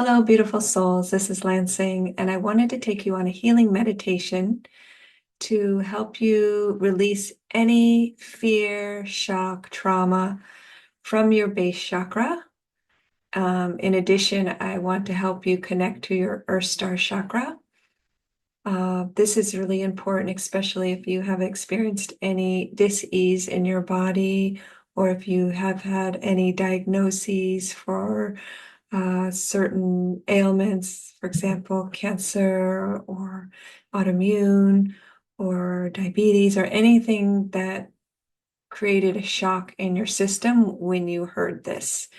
Hello, beautiful souls. This is Lansing, and I wanted to take you on a healing meditation to help you release any fear, shock, trauma from your base chakra. In addition, I want to help you connect to your Earth Star chakra. This is really important, especially if you have experienced any dis-ease in your body or if you have had any diagnoses for certain ailments, for example, cancer or autoimmune or diabetes or anything that created a shock in your system when you heard this.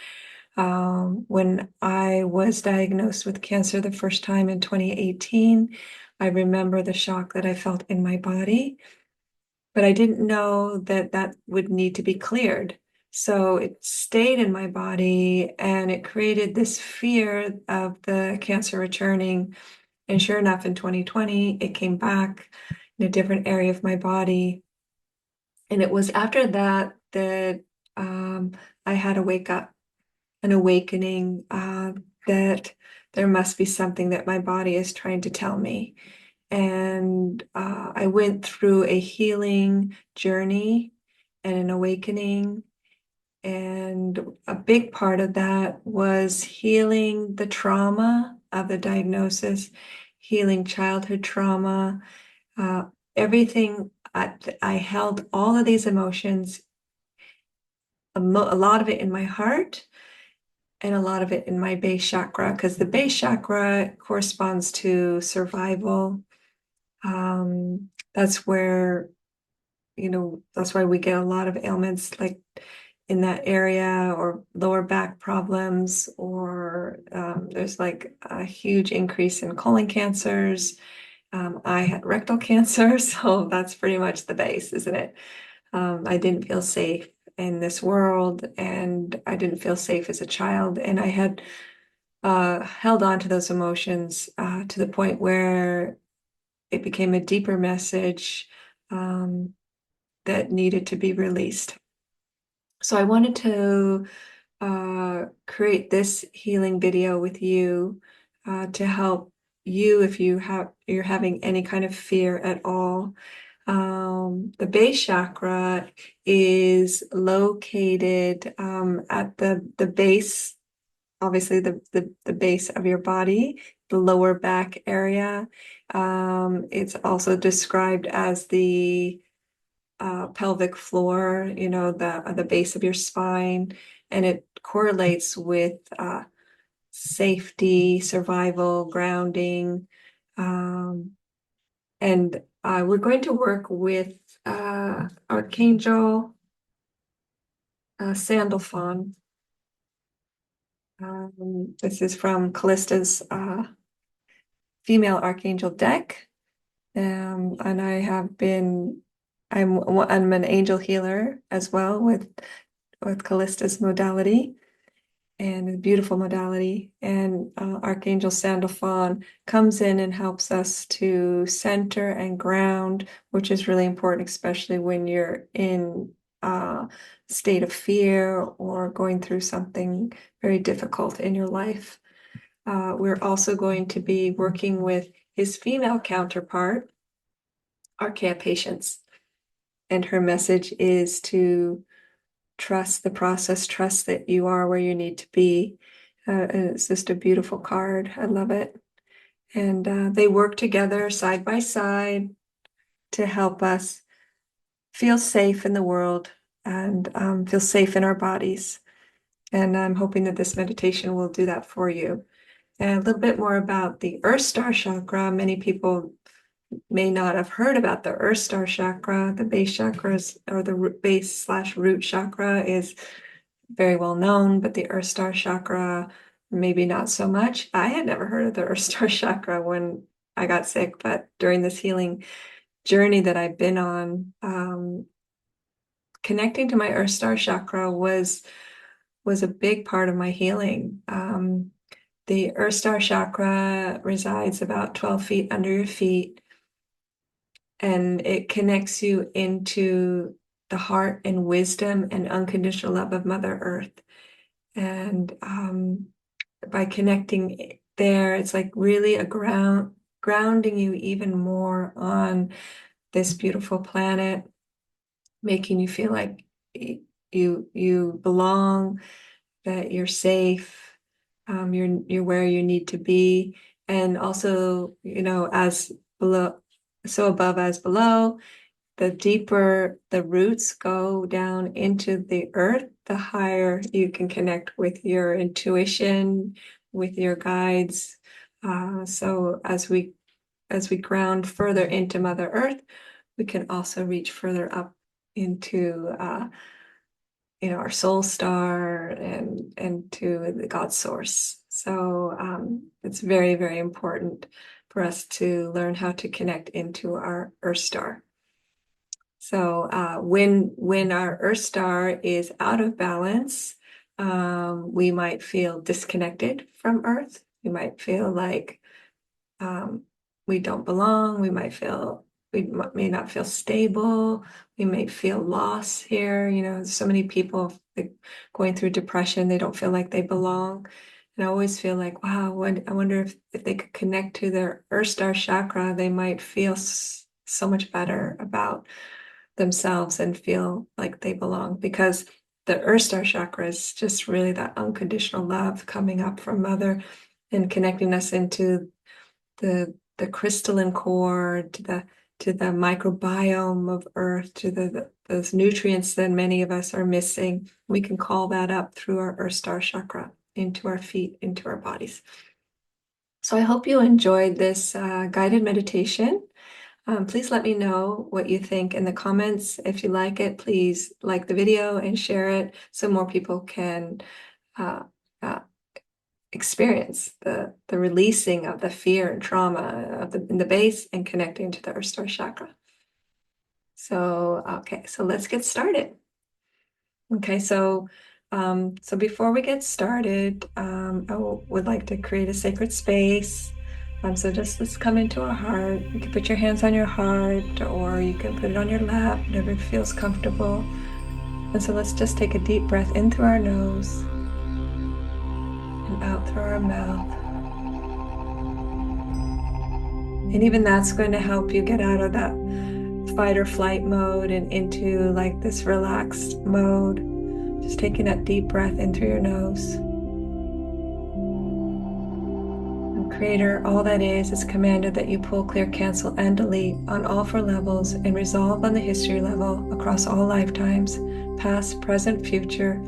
When I was diagnosed with cancer the first time in 2018, I remember the shock that I felt in my body, but I didn't know that that would need to be cleared. So it stayed in my body and it created this fear of the cancer returning. And sure enough, in 2020, it came back in a different area of my body. And it was after that that I had a wake up, an awakening that there must be something that my body is trying to tell me. And I went through a healing journey and an awakening. And a big part of that was healing the trauma of the diagnosis, healing childhood trauma, uh, everything. I held all of these emotions, a lot of it in my heart and a lot of it in my base chakra, because the base chakra corresponds to survival. That's where, that's why we get a lot of ailments like in that area, or lower back problems, or there's like a huge increase in colon cancers. I had rectal cancer, so that's pretty much the base, isn't it? I didn't feel safe in this world, and I didn't feel safe as a child, and I had held on to those emotions to the point where it became a deeper message that needed to be released. So I wanted to create this healing video with you to help you if you're having any kind of fear at all. The base chakra is located at the base, obviously the base of your body, the lower back area. It's also described as the pelvic floor, the base of your spine, and it correlates with safety, survival, grounding. And we're going to work with Archangel Sandaphon. This is from Callista's female archangel deck. And I'm an angel healer as well with Callista's modality, and a beautiful modality. And Archangel Sandaphon comes in and helps us to center and ground, which is really important, especially when you're in a state of fear or going through something very difficult in your life. We're also going to be working with his female counterpart, Archeia Patience. And her message is to trust the process, trust that you are where you need to be. And it's just a beautiful card. I love it. And they work together side by side to help us feel safe in the world and feel safe in our bodies. And I'm hoping that this meditation will do that for you. And a little bit more about the Earth Star chakra. Many people may not have heard about the Earth Star chakra. The base chakras, or the base/root chakra, is very well known, but the Earth Star chakra, maybe not so much. I had never heard of the Earth Star chakra when I got sick, but during this healing journey that I've been on, connecting to my Earth Star chakra was a big part of my healing. The Earth Star chakra resides about 12 feet under your feet, and it connects you into the heart and wisdom and unconditional love of Mother Earth. And by connecting there, it's like really a grounding you even more on this beautiful planet, making you feel like you belong, that you're safe, you're where you need to be. And also, as below, so above as below, the deeper the roots go down into the earth, the higher you can connect with your intuition, with your guides. So as we ground further into Mother Earth, we can also reach further up into our soul star and to the God source. So it's very, very important for us to learn how to connect into our Earth star. So when our Earth star is out of balance, we might feel disconnected from Earth. We might feel like we don't belong. We may not feel stable. We may feel lost here. So many people going through depression, they don't feel like they belong. And I always feel like, wow, I wonder if they could connect to their Earth star chakra, they might feel so much better about themselves and feel like they belong, because the Earth star chakra is just really that unconditional love coming up from Mother and connecting us into the crystalline core, to the microbiome of Earth, to those nutrients that many of us are missing. We can call that up through our Earth star chakra into our feet, into our bodies. So I hope you enjoyed this guided meditation. Please let me know what you think in the comments. If you like it, please like the video and share it so more people can uh, experience the releasing of the fear and trauma in the base and connecting to the Earth star chakra. So, okay, so let's get started. Okay, so before we get started, I would like to create a sacred space. So just let's come into our heart. You can put your hands on your heart, or you can put it on your lap, whatever feels comfortable. And so let's just take a deep breath in through our nose and out through our mouth. And even that's going to help you get out of that fight or flight mode and into like this relaxed mode. Just taking that deep breath in through your nose. Creator, all that is commanded that you pull, clear, cancel, and delete on all 4 levels and resolve on the history level across all lifetimes, past, present, future,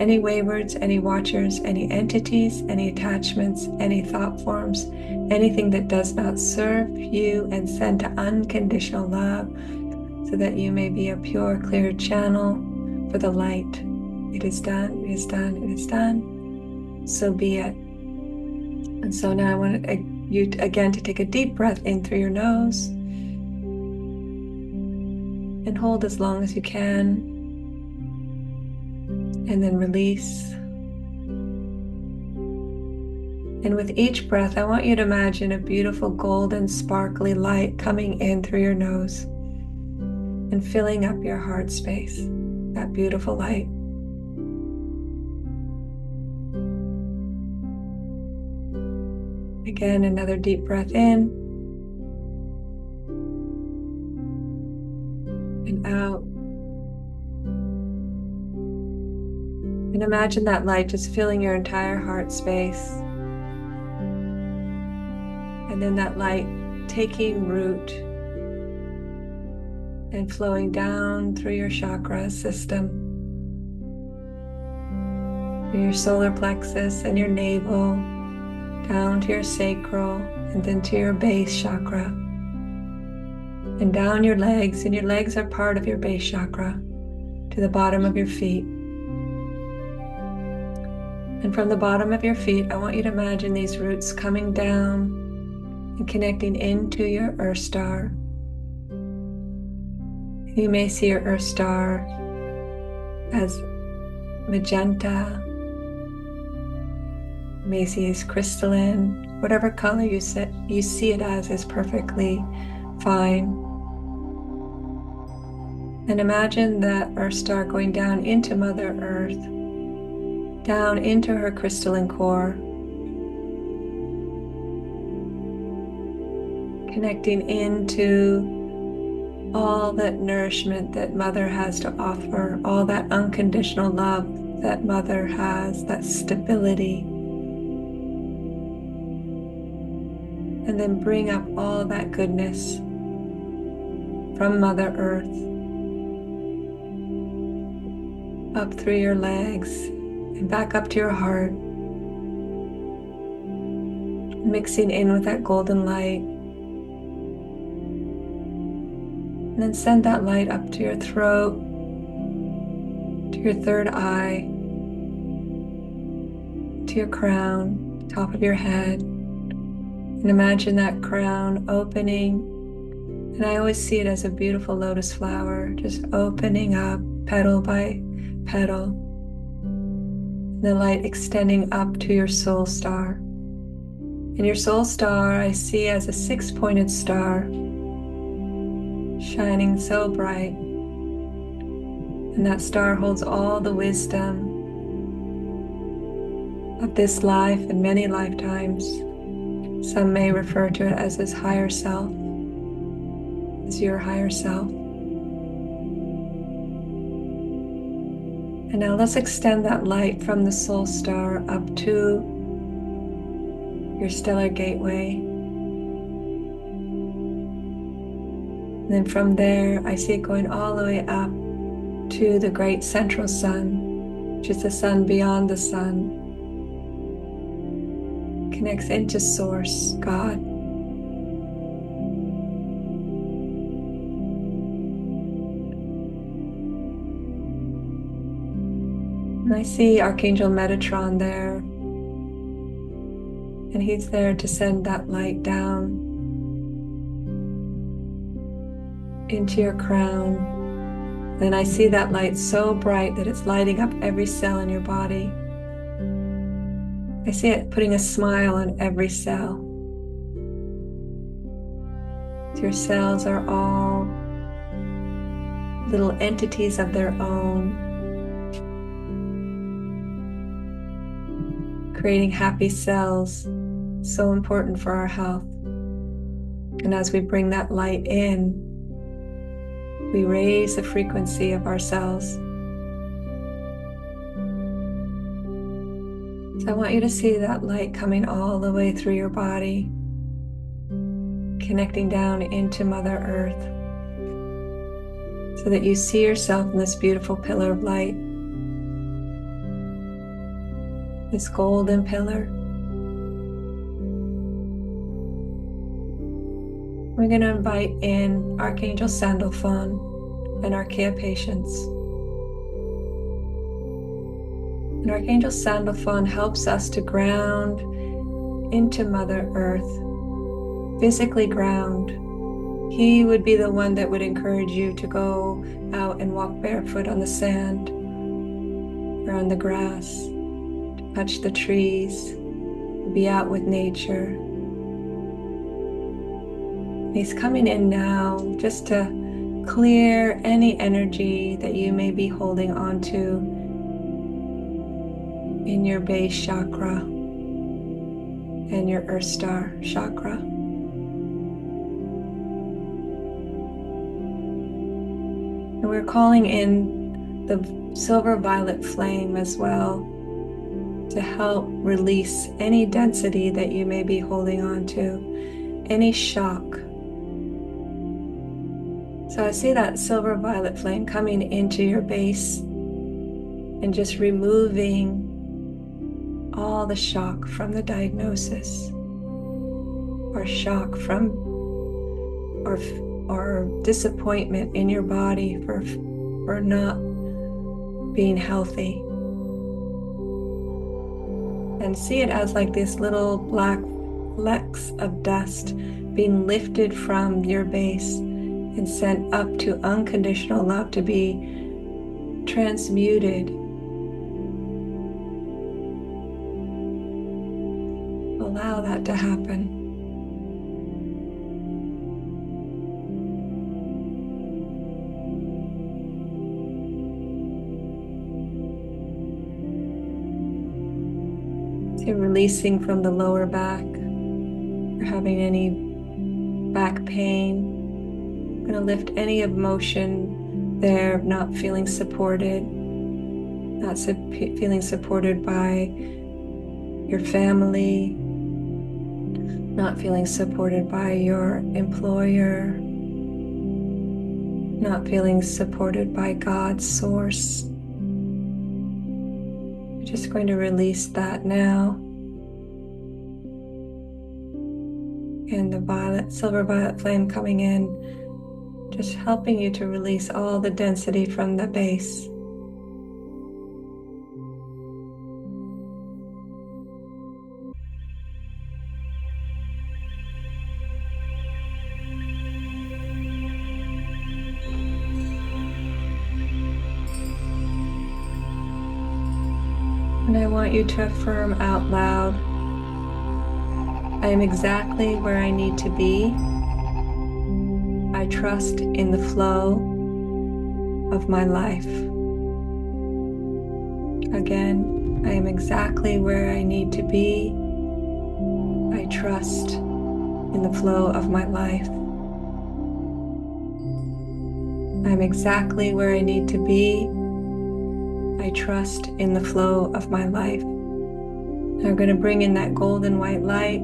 any waywards, any watchers, any entities, any attachments, any thought forms, anything that does not serve you, and send to unconditional love so that you may be a pure, clear channel for the light. It is done, it is done, it is done. So be it. And so now I want you again to take a deep breath in through your nose and hold as long as you can, and then release. And with each breath, I want you to imagine a beautiful golden sparkly light coming in through your nose and filling up your heart space, that beautiful light. Again, another deep breath in and out. And imagine that light just filling your entire heart space. And then that light taking root and flowing down through your chakra system, through your solar plexus and your navel, down to your sacral, and then to your base chakra, and down your legs, and your legs are part of your base chakra, to the bottom of your feet. And from the bottom of your feet, I want you to imagine these roots coming down and connecting into your Earth star. You may see your Earth star as magenta, you may see it as crystalline, whatever color you see it as is perfectly fine. And imagine that Earth star going down into Mother Earth, down into her crystalline core, connecting into all that nourishment that Mother has to offer, all that unconditional love that Mother has, that stability. And then bring up all that goodness from Mother Earth, up through your legs and back up to your heart, mixing in with that golden light. And then send that light up to your throat, to your third eye, to your crown, top of your head. And imagine that crown opening. And I always see it as a beautiful lotus flower, just opening up petal by petal. And the light extending up to your soul star. And your soul star I see as a 6-pointed star, shining so bright. And that star holds all the wisdom of this life and many lifetimes. Some may refer to it as his higher self, as your higher self. And now let's extend that light from the soul star up to your stellar gateway. And then from there, I see it going all the way up to the great central sun, which is the sun beyond the sun. Connects into Source, God. And I see Archangel Metatron there. And he's there to send that light down into your crown. And I see that light so bright that it's lighting up every cell in your body. I see it putting a smile on every cell. Your cells are all little entities of their own, creating happy cells, so important for our health. And as we bring that light in, we raise the frequency of our cells. So I want you to see that light coming all the way through your body, connecting down into Mother Earth, so that you see yourself in this beautiful pillar of light, this golden pillar. We're going to invite in Archangel Sandaphon and Archeia Patience. And Archangel Sandaphon helps us to ground into Mother Earth, physically ground. He would be the one that would encourage you to go out and walk barefoot on the sand or on the grass, to touch the trees, be out with nature. He's coming in now just to clear any energy that you may be holding onto in your base chakra and your Earth Star chakra. And we're calling in the silver violet flame as well to help release any density that you may be holding on to, any shock. So I see that silver violet flame coming into your base and just removing all the shock from the diagnosis, or shock from or disappointment in your body for not being healthy. And see it as like these little black flecks of dust being lifted from your base and sent up to unconditional love to be transmuted. Allow that to happen. So releasing from the lower back, or having any back pain. I'm going to lift any emotion there of not feeling supported, not feeling supported by your family, not feeling supported by your employer, not feeling supported by God's source. I'm just going to release that now. And the silver violet flame coming in, just helping you to release all the density from the base. And I want you to affirm out loud, I am exactly where I need to be. I trust in the flow of my life. Again, I am exactly where I need to be. I trust in the flow of my life. I'm exactly where I need to be. I trust in the flow of my life. Now I'm going to bring in that golden white light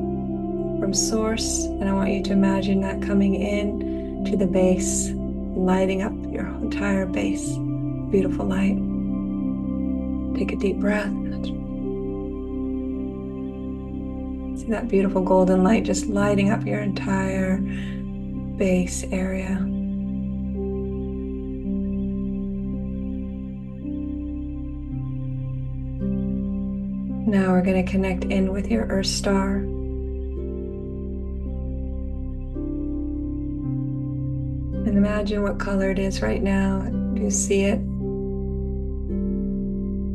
from source, and I want you to imagine that coming in to the base, lighting up your entire base. Beautiful light. Take a deep breath. See that beautiful golden light just lighting up your entire base area. Now we're going to connect in with your Earth Star. And imagine what color it is right now. Do you see it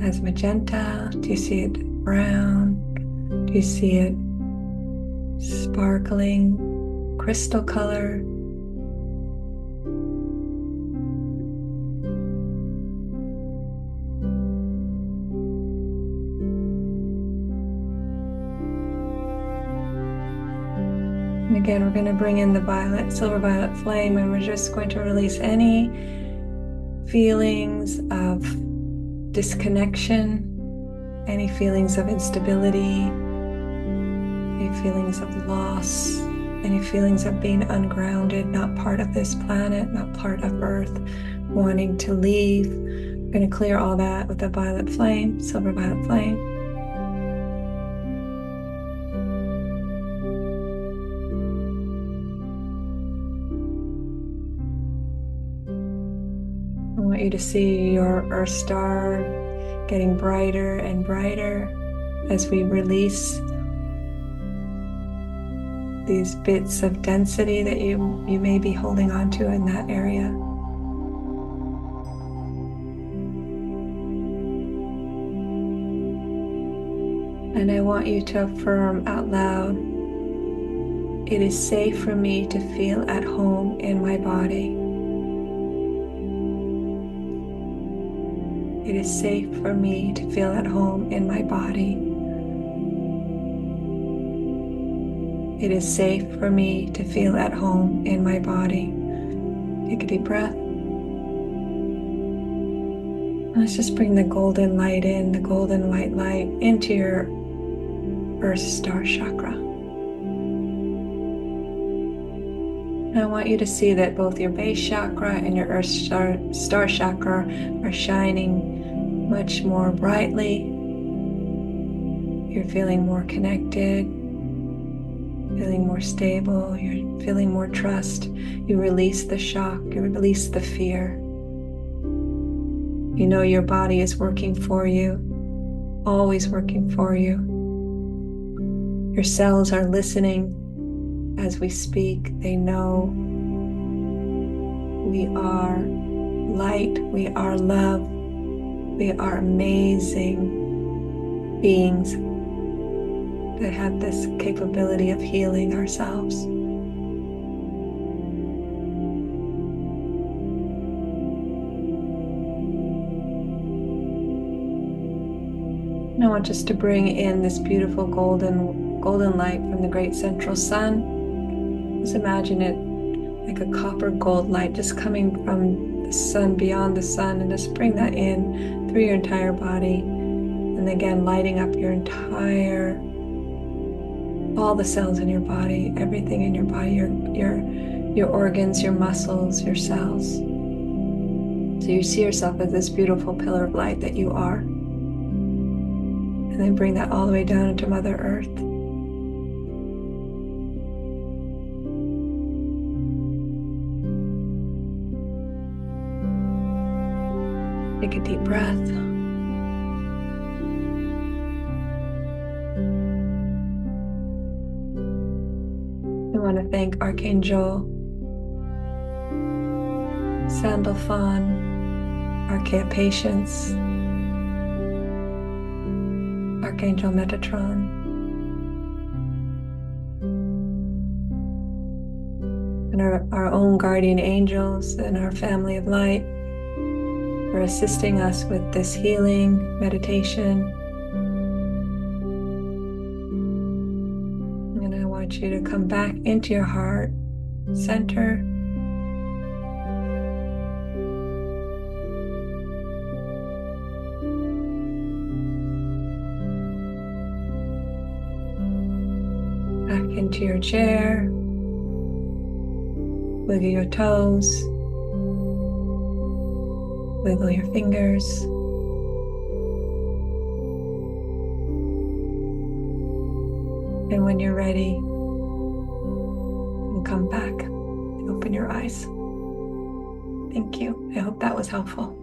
as magenta? Do you see it brown? Do you see it sparkling crystal color? And again, we're going to bring in the silver violet flame, and we're just going to release any feelings of disconnection, any feelings of instability, any feelings of loss, any feelings of being ungrounded, not part of this planet, not part of Earth, wanting to leave. We're going to clear all that with the violet flame, silver violet flame. I want you to see your Earth Star getting brighter and brighter as we release these bits of density that you may be holding on to in that area. And I want you to affirm out loud, it is safe for me to feel at home in my body. It is safe for me to feel at home in my body. It is safe for me to feel at home in my body. Take a deep breath. Let's just bring the golden light in, the golden white light into your Earth Star chakra. And I want you to see that both your base chakra and your Earth Star chakra are shining much more brightly. You're feeling more connected, feeling more stable, you're feeling more trust. You release the shock, you release the fear. You know your body is working for you, always working for you. Your cells are listening as we speak. They know we are light, we are love, we are amazing beings that have this capability of healing ourselves. And I want us to bring in this beautiful golden light from the great central sun. Just imagine it like a copper gold light just coming from the sun, beyond the sun, and just bring that in through your entire body. And again, lighting up all the cells in your body, everything in your body, your organs, your muscles, your cells. So you see yourself as this beautiful pillar of light that you are. And then bring that all the way down into Mother Earth. Take a deep breath. I want to thank Archangel Sandalphon, Archeia Patience, Archangel Metatron, and our own guardian angels and our family of light for assisting us with this healing meditation. And I want you to come back into your heart center. Back into your chair. Wiggle your toes. Wiggle your fingers. And when you're ready, you come back and open your eyes. Thank you. I hope that was helpful.